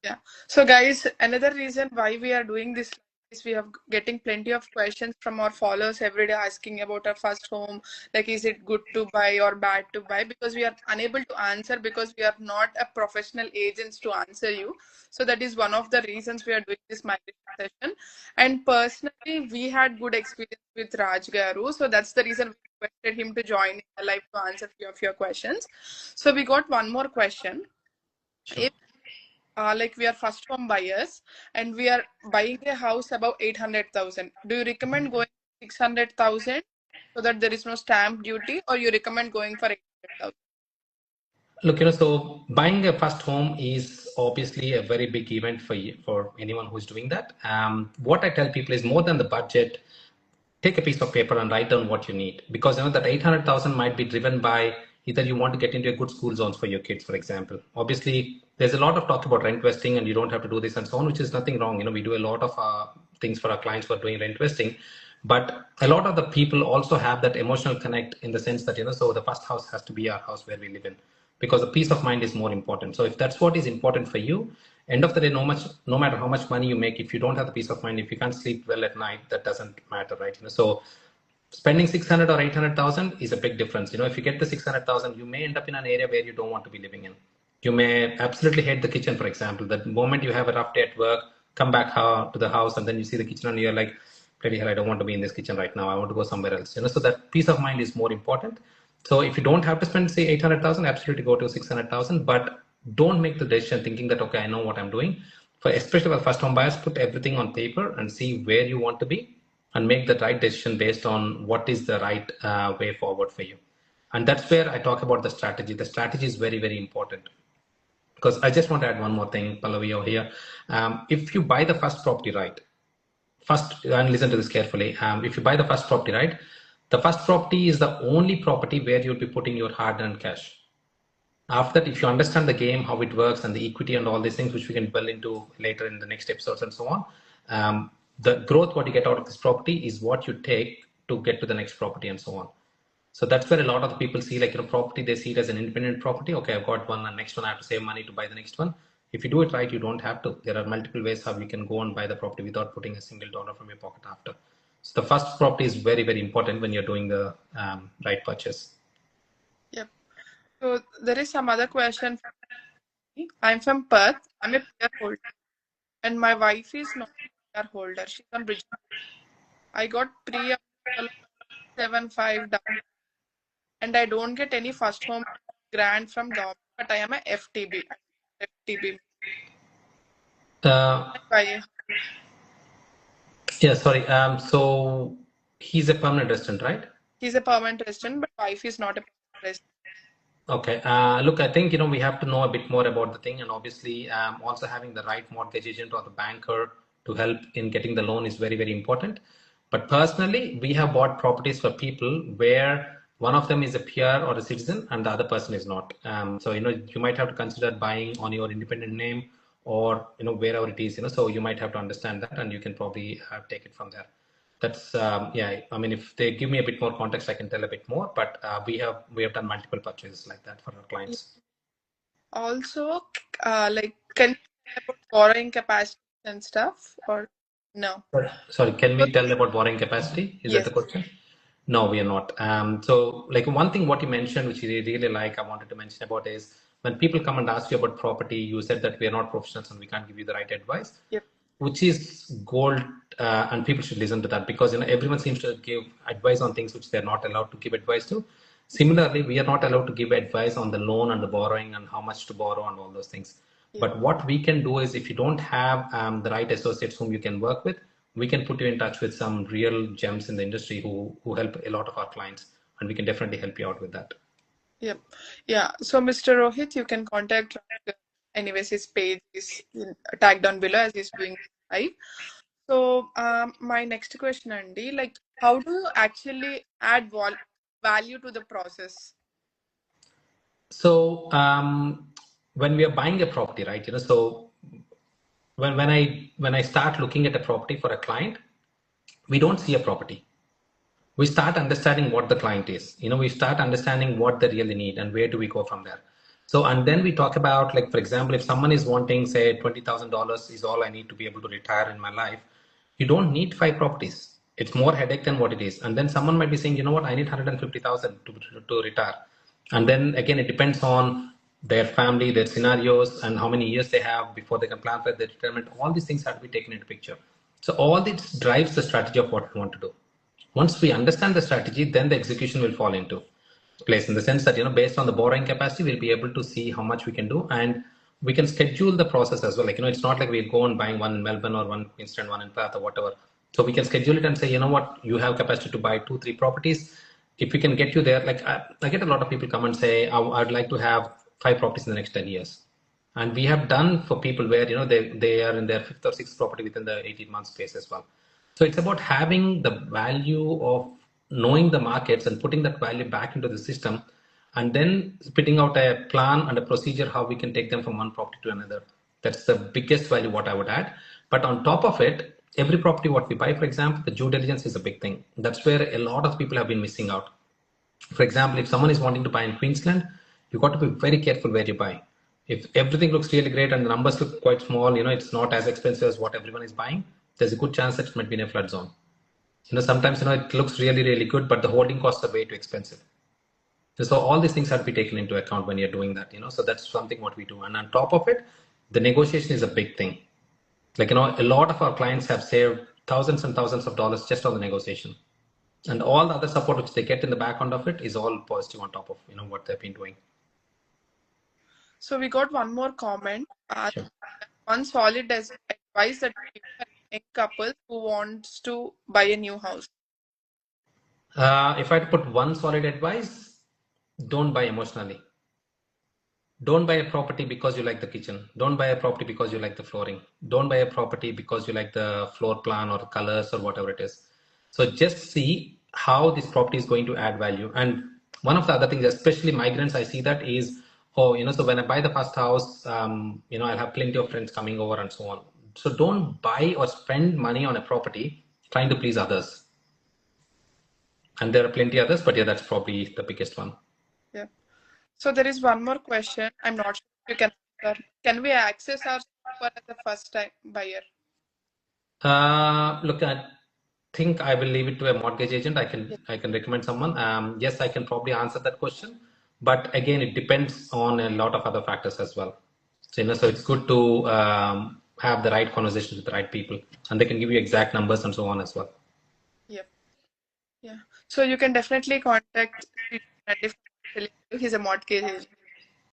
Yeah. So guys, another reason why we are doing this is we have getting plenty of questions from our followers every day asking about our first home, like is it good to buy or bad to buy, because we are unable to answer because we are not a professional agents to answer you. So that is one of the reasons we are doing this migration session. And personally, we had good experience with Raj Garu. So that's the reason we requested him to join in the live to answer few of your questions. So we got one more question. Sure. Like we are first home buyers and we are buying a house above 800,000. Do you recommend going 600,000 so that there is no stamp duty, or you recommend going for 800,000? Look, so buying a first home is obviously a very big event for you, for anyone who's doing that. What I tell people is more than the budget, take a piece of paper and write down what you need, because that 800,000 might be driven by either you want to get into a good school zones for your kids, for example. Obviously, there's a lot of talk about rent vesting and you don't have to do this and so on, which is nothing wrong. We do a lot of things for our clients who are doing rent vesting, but a lot of the people also have that emotional connect in the sense that, so the first house has to be our house where we live in, because the peace of mind is more important. So if that's what is important for you, end of the day, no matter how much money you make, if you don't have the peace of mind, if you can't sleep well at night, that doesn't matter, right? So spending 600 or 800,000 is a big difference. If you get the 600,000, you may end up in an area where you don't want to be living in. You may absolutely hate the kitchen, for example. The moment you have a rough day at work, come back to the house, and then you see the kitchen and you're like, bloody hell, I don't want to be in this kitchen right now. I want to go somewhere else. So that peace of mind is more important. So if you don't have to spend, say, 800,000, absolutely go to 600,000, but don't make the decision thinking that, okay, I know what I'm doing. For especially for first home buyers, put everything on paper and see where you want to be and make the right decision based on what is the right way forward for you. And that's where I talk about the strategy. The strategy is very, very important. Because I just want to add one more thing, Pallavi, over here. If you buy the first property right, first, and listen to this carefully. If you buy the first property right, the first property is the only property where you'll be putting your hard-earned cash. After that, if you understand the game, how it works, and the equity and all these things, which we can delve into later in the next episodes and so on, the growth what you get out of this property is what you take to get to the next property and so on. So that's where a lot of the people see, like, property, they see it as an independent property. Okay, I've got one, and next one I have to save money to buy the next one. If you do it right, you don't have to. There are multiple ways how you can go and buy the property without putting a single dollar from your pocket after. So the first property is very, very important when you're doing the right purchase. Yep. So there is some other question. I'm from Perth. I'm a peer holder and my wife is not a peer holder. She's on bridge. I got pre-75 down and I don't get any first home grant from government, but I am a FTB. FTB. Yeah, sorry. So he's a permanent resident, right? He's a permanent resident, but wife is not a permanent resident. Okay. Look, I think, we have to know a bit more about the thing, and obviously also having the right mortgage agent or the banker to help in getting the loan is very, very important. But personally, we have bought properties for people where one of them is a peer or a citizen and the other person is not. So, you might have to consider buying on your independent name or, wherever it is, so you might have to understand that, and you can probably take it from there. That's yeah, I mean, if they give me a bit more context, I can tell a bit more, but we have done multiple purchases like that for our clients. Also, like, can you tell about borrowing capacity and stuff, or no? Sorry, can we tell about borrowing capacity? Is that Yes. the question? No, we are not. So like one thing what you mentioned, which I really like, I wanted to mention about is when people come and ask you about property, you said that we are not professionals and we can't give you the right advice. Yep. Which is gold, and people should listen to that, because everyone seems to give advice on things which they're not allowed to give advice to. Similarly, we are not allowed to give advice on the loan and the borrowing and how much to borrow and all those things. Yeah. But what we can do is, if you don't have the right associates whom you can work with, we can put you in touch with some real gems in the industry who help a lot of our clients, and we can definitely help you out with that. Yep. Yeah. So Mr. Rohit, you can contact. Anyways, his page is tagged down below as he's doing live. So my next question, Andy, like, how do you actually add value to the process? So when we are buying a property, right? So when I start looking at a property for a client, we don't see a property. We start understanding what the client is. We start understanding what they really need and where do we go from there. So, and then we talk about, like, for example, if someone is wanting, say, $20,000 is all I need to be able to retire in my life, you don't need 5 properties. It's more headache than what it is. And then someone might be saying, you know what, I need 150,000 to retire. And then again, it depends on their family, their scenarios, and how many years they have before they can plan for their retirement. All these things have to be taken into picture. So all this drives the strategy of what we want to do. Once we understand the strategy, then the execution will fall into place, in the sense that, based on the borrowing capacity, we'll be able to see how much we can do, and we can schedule the process as well. Like, it's not like we'll go and buying one in Melbourne or one instant one in Perth or whatever. So we can schedule it and say, you know what, you have capacity to buy 2-3 properties. If we can get you there, like, I get a lot of people come and say, I'd like to have 5 properties in the next 10 years. And we have done for people where, they are in their fifth or sixth property within the 18 month space as well. So it's about having the value of knowing the markets and putting that value back into the system, and then spitting out a plan and a procedure how we can take them from one property to another. That's the biggest value what I would add. But on top of it, every property what we buy, for example, the due diligence is a big thing. That's where a lot of people have been missing out. For example, if someone is wanting to buy in Queensland, you got to be very careful where you buy. If everything looks really great and the numbers look quite small, it's not as expensive as what everyone is buying, there's a good chance that it might be in a flood zone. Sometimes, it looks really, really good, but the holding costs are way too expensive. So all these things have to be taken into account when you're doing that, So that's something what we do. And on top of it, the negotiation is a big thing. Like, a lot of our clients have saved thousands and thousands of dollars just on the negotiation. And all the other support which they get in the background of it is all positive on top of, what they've been doing. So we got one more comment. Sure. One solid advice that you give a couple who wants to buy a new house. If I had to put one solid advice, don't buy emotionally. Don't buy a property because you like the kitchen. Don't buy a property because you like the flooring. Don't buy a property because you like the floor plan or colors or whatever it is. So just see how this property is going to add value. And one of the other things, especially migrants, I see that is, so when I buy the first house, I'll have plenty of friends coming over and so on. So don't buy or spend money on a property trying to please others. And there are plenty others, but yeah, that's probably the biggest one. Yeah. So there is one more question. I'm not sure if you can answer. Can we access our offer as a first time buyer? Look, I think I will leave it to a mortgage agent. I can recommend someone. Yes, I can probably answer that question, but again, it depends on a lot of other factors as well. So, so it's good to have the right conversations with the right people, and they can give you exact numbers and so on as well. Yep. Yeah. So you can definitely contact Steve, and if he's a mortgage agent.